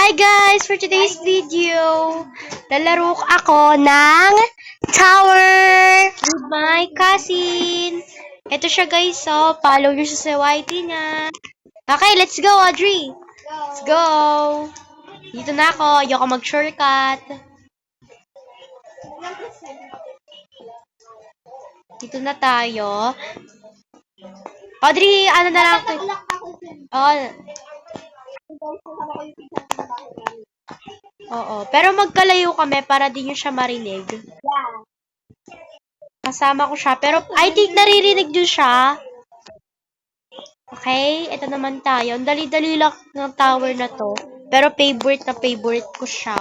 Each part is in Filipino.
Hi guys! For today's video, lalaro ako ng tower with my cousin. Ito siya guys, so follow nyo siya sa YT niya. Okay, let's go Audrey! Let's go! Dito na ako, ayoko mag-shortcut. Dito na tayo. Audrey, ano na lang ito? Oh, oo. Pero magkalayo kami para di nyo siya marinig. Kasama ko siya. Pero I think naririnig nyo siya. Okay? Ito naman tayo. Ang dali-dali lang ng tower na to. Pero favorite na favorite ko siya.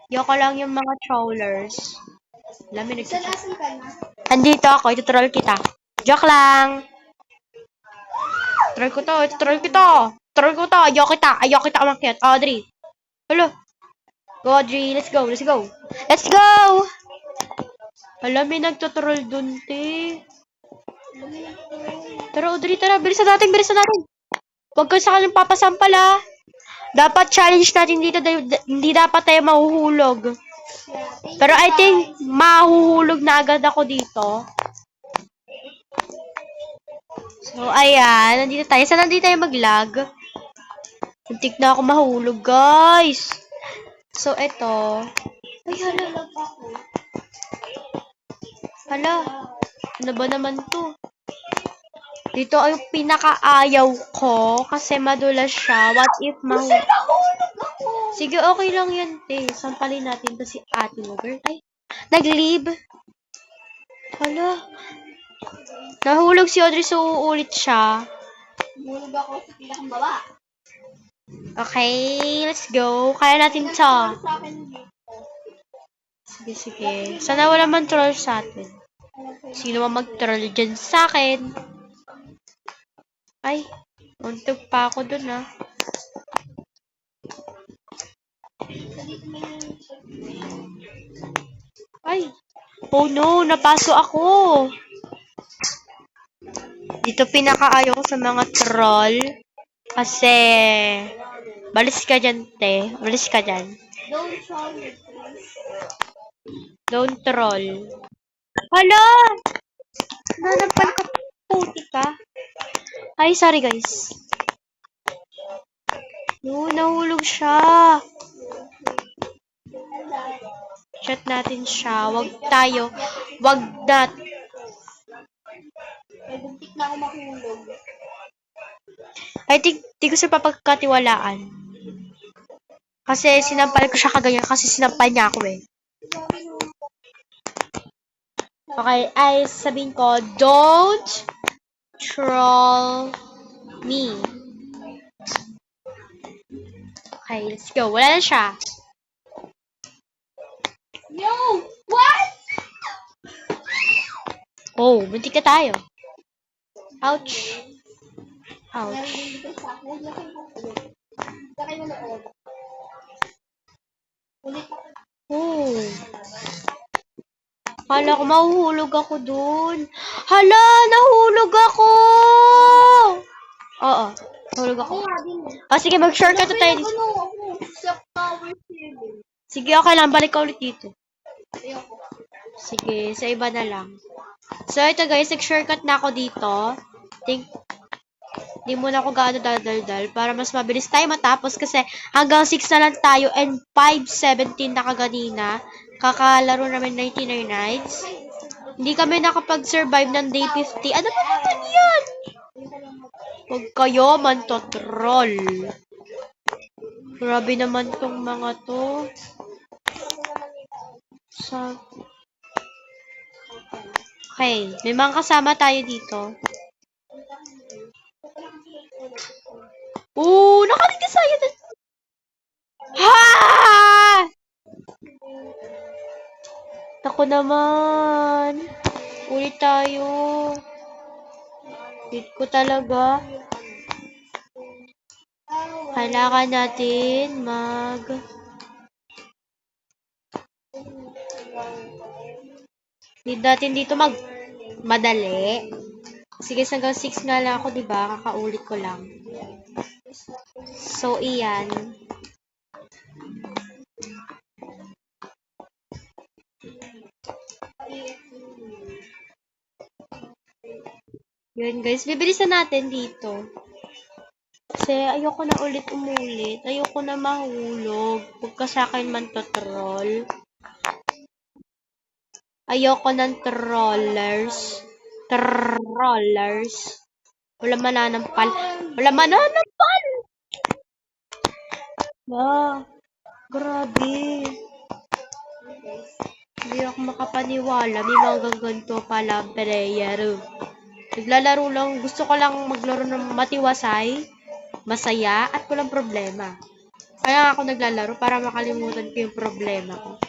Yoko lang yung mga trawlers. Alam mo, andito ako. Itutroll kita. Joke lang. Troll ko to. Itutroll kita. Troll ko to. Ayoko kita. Ayoko kita umakyat. Audrey. Hello. Go, Audrey. Let's go. Let's go. Let's go! Alam, may nagtutroll dun, te. Tara, Audrey, tara. Bilisan natin, bilisan natin. Huwag ka sa kanyang papasampal, ha. Dapat challenge natin dito. Hindi dapat tayo mahuhulog. Pero I think mahuhulog na agad ako dito. So, ayan. Nandito tayo. Saan nandito tayo mag-lag? Muntik na ako mahulog, guys. So, eto. Ay, hala. Hala. Ano ba naman to? Dito ay yung pinakaayaw ko kasi madulas siya. What if mahulog? Sige, okay lang yan, te. Sampalin natin to si ate mo, girl. Ay, nag-leave. Hala. Nahulog si Audrey, so uulit siya. Nahulog ako sa pinakambaba. Okay, let's go. Kaya natin to. Sa akin dito. Sige, sige. Sana wala man troll sa atin. Sino man mag-troll dyan sa akin? Ay, untog pa ako dun, ha. Ay. Oh no, napaso ako. Dito pinakaayaw ko sa mga troll. Kasi, balis ka dyan, te. Balis ka dyan. Don't troll me, please. Don't troll. Hala! Nanapal ka, puti ka. Ay, sorry guys. No, nahulog siya. Chat natin siya. Wag tayo. Wag dat. May buntik na ako mahulog. I think, di ko siya papagkatiwalaan. Kasi sinampal ko siya kaganyan kasi sinampal niya ako eh. Okay, ay sabihin ko, don't troll me. Okay, let's go. Wala na siya. Yo! What? Oh, buntik na tayo. Ouch. Ouch. Narinig ko sa akin. Huwag kayo ulit. Huwag kayo manood. Ulit ako. Oh. Hala ko, mahuhulog ako dun. Hala, nahulog ako! Oo, nahulog ako. Ako nga din. Oh, sige, mag-shortcut na tayo dito. Ako sa power saving. Sige, okay lang. Balik ka ulit dito. Ayoko. Sige, sa iba na lang. So, ito guys, nag-shortcut na ako dito. Think, di muna ako gaano daldal para mas mabilis tayo matapos kasi hanggang 6 na lang tayo and 5:17 na kaganina. Kakalaro namin 99 nights. Hindi kami nakapag-survive ng day 50. Ano ba naman yan? Huwag kayo man to troll. Grabe naman tong mga to. So, okay, may mga kasama tayo dito. Nakalig ka sa'yo. Ha! Ako naman. Ulit tayo. Hit ko talaga. Kailangan natin need natin dito madali. Sige, hanggang 6 nga lang ako, diba? Kakaulit ko lang. So, iyan. Yun guys, bibilisan natin dito. Kasi ayoko na ulit umulit. Ayoko na mahulog. Huwag ka sa akin man to troll. Ayoko ng trollers. Trollers. Wala mananampal. Wala mananampal! Ah, grabe. Hindi ako makapaniwala. May mga ganito pala player. Naglalaro lang. Gusto ko lang maglaro ng matiwasay, masaya, at walang problema. Kaya ako naglalaro para makalimutan ko yung problema ko.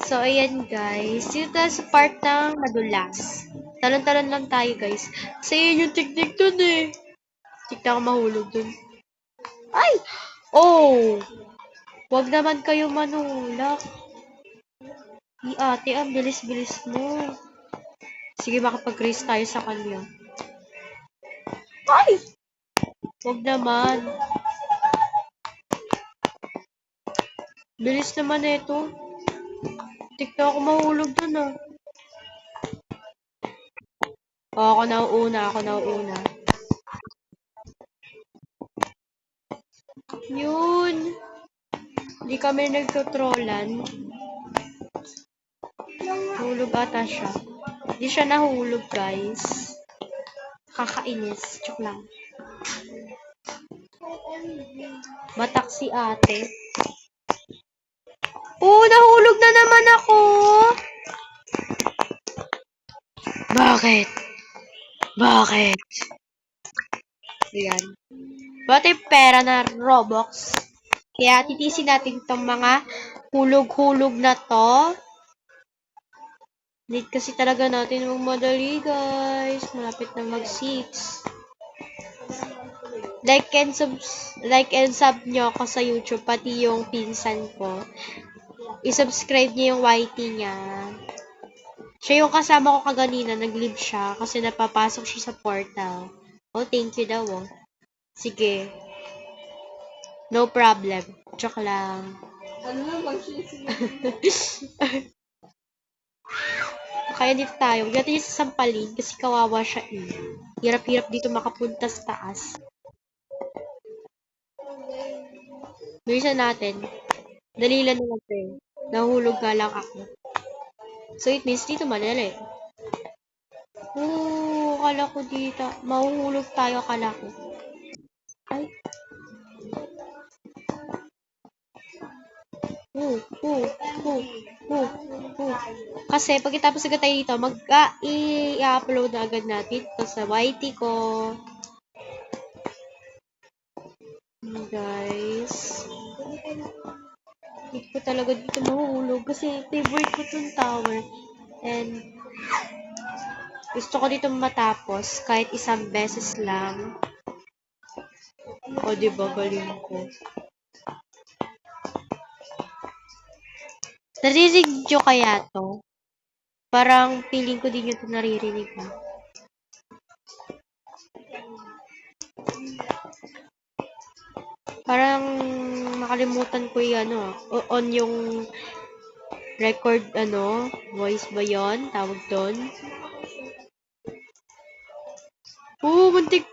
So, ayan guys. Dito tayo sa part ng madulas. Talon-talon lang tayo guys. Kasi yun yung technique dun eh. Tignan ko mahulog dun. Ay! Oh! Huwag naman kayo manulak. Ate, ang bilis-bilis mo. Sige, makapag-race tayo sa kanya. Ay! Huwag naman. Bilis naman ito. Tignan ako mahulog dun ah. Oh, ako nauuna. Yun. Hindi kami nagtutrollan. Hulog ata siya. Hindi siya nahulog, guys. Kakainis. Joke lang. Batak si ate. Oh, nahulog na naman ako. Bakit? Ayan. Bata yung pera na Robux. Kaya titisin natin itong mga hulog-hulog na to. Need kasi talaga natin magmadali, guys. Malapit na mag-6. Like and sub nyo ako sa YouTube, pati yung pinsan ko. I-subscribe niyo yung YT niya. Siya yung kasama ko kaganina, nag-live siya kasi napapasok siya sa portal. Oh, thank you daw, oh. Sige. No problem. Joke lang. Ano naman siya? Kaya dito tayo. Huwag natin yung sasampalin kasi kawawa siya eh. Hirap-hirap dito makapunta sa taas. Bilisan natin. Dali lang naman ito eh. Nahulog nga lang ako. So it means dito madali. Kala ko dito. Mahuhulog tayo, kala ko. Ay. Kasi pagkatapos agad tayo dito, i-upload na agad natin ito sa YT ko. Guys. Hindi ko talaga dito mahuhulog kasi favorite ko itong tower. And gusto ko dito matapos kahit isang beses lang. O, diba? Galing ko. Naririnig nyo kaya to? Parang feeling ko din nyo ito naririnig ha. Parang nakalimutan ko yung on yung record voice ba yun? Tawag doon. Muntik.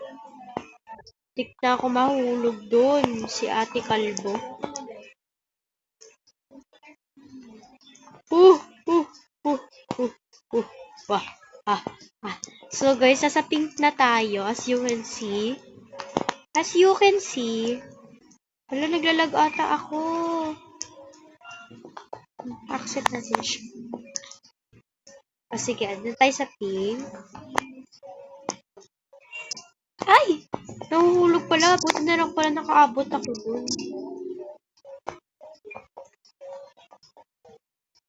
Tik na ako mahulog doon. Si Ate Kalbo. Wah. So guys, nasa pink na tayo as you can see. Wala, naglalag ata ako. Accept na siya. Sige, andun tayo sa pink. Ay! Nahuhulog pala. Buti na lang pala nakaabot ako dun.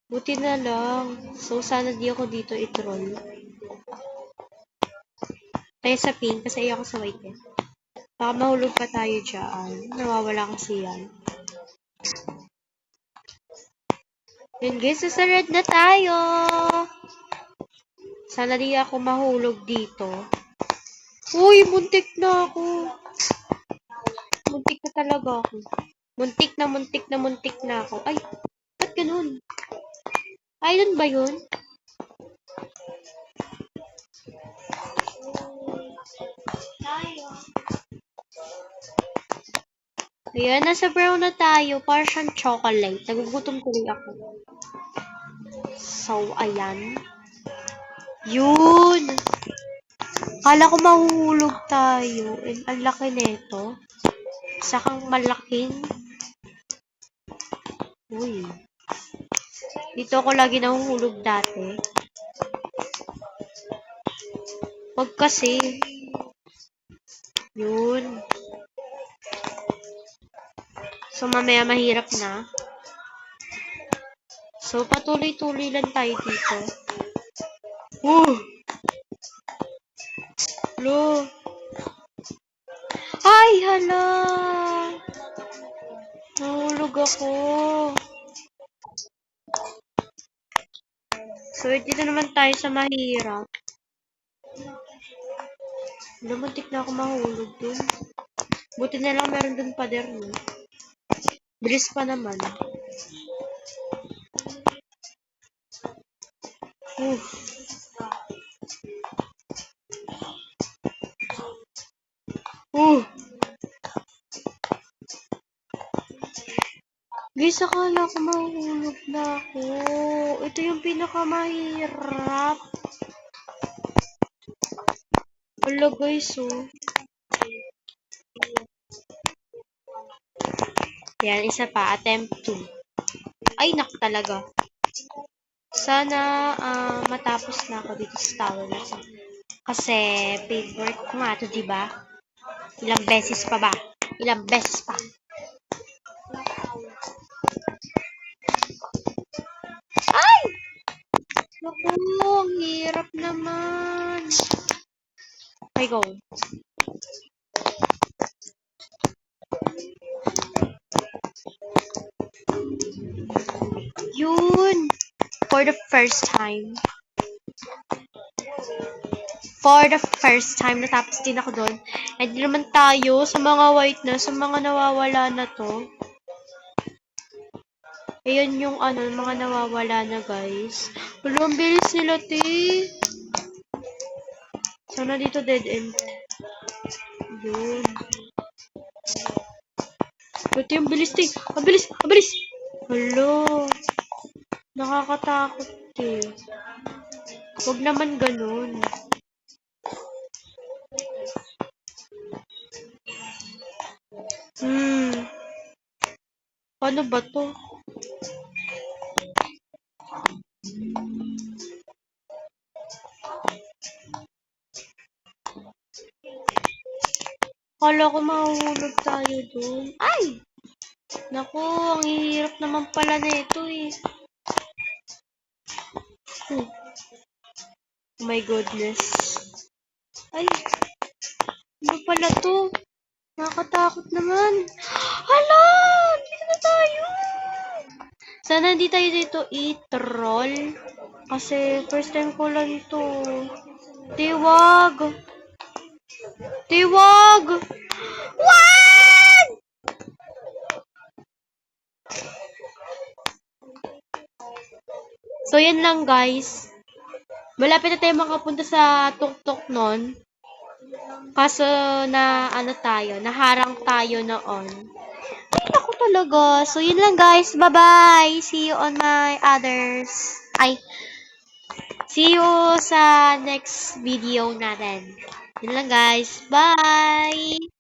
Buti na lang. So, sana di ako dito i-troll. Tayo sa pink kasi ayoko sa white eh. Baka mahulog pa tayo dyan. Nawawala kasi yan. Yun guys, sa red na tayo. Sana di ako mahulog dito. Uy, muntik na ako. Muntik na talaga ako. Muntik na ako. Ay, ba't ganun? Ay, dun ba yun? Ayan, nasa brown na tayo. Para siyang chocolate. Nagugutom tuloy ako. So, ayan. Yun! Kala ko mahuhulog tayo. And ang laki nito. Sakang malaking. Uy. Dito ako lagi nahuhulog dati. Wag kasi. Yun. So, mamaya mahirap na. So, patuloy-tuloy lang tayo dito. Lo. Ay, hala. Nahulog ako. So, dito naman tayo sa mahirap. Muntik na ako mahulog dun. Buti na lang meron dun pader, no? Bilis pa naman. Guys, akala ko mahulog na ako. Ito yung pinakamahirap. Wala guys, oh. Yan, isa pa. Attempt 2. Ay, nak talaga. Sana matapos na ako dito sa tower na to. Kasi favorite ko nga to, diba? Ilang beses pa ba? Ilang beses pa. Ay! Naku, ang hirap naman. Okay, go. Yun! For the first time. For the first time, natapos din ako doon. And naman tayo sa mga white na, sa mga nawawala na to. Ayan yung mga nawawala na guys. Wala, ang bilis nila, te. Sana dito dead end. Yun. Ito yung bilis, te. Ang bilis, ang bilis. Hala. Nakakatakot, te. Huwag naman ganun. Paano ba to? Kala ko mahuhulog tayo dun. Ay! Naku, ang hirap naman pala na ito eh. Oh my goodness. Ay! Ano pala to? Nakakatakot naman. Hala! Dito na tayo! Sana hindi tayo dito i-troll. Kasi first time ko lang to. Tiwag! Tiwag! Wag! So, yan lang guys. Malapit na tayo makapunta sa tuktok nun. Kaso na naharang tayo noon. Ay, naku talaga. So, yun lang guys. Bye-bye. See you on my others. See you sa next video natin. Yun lang guys. Bye!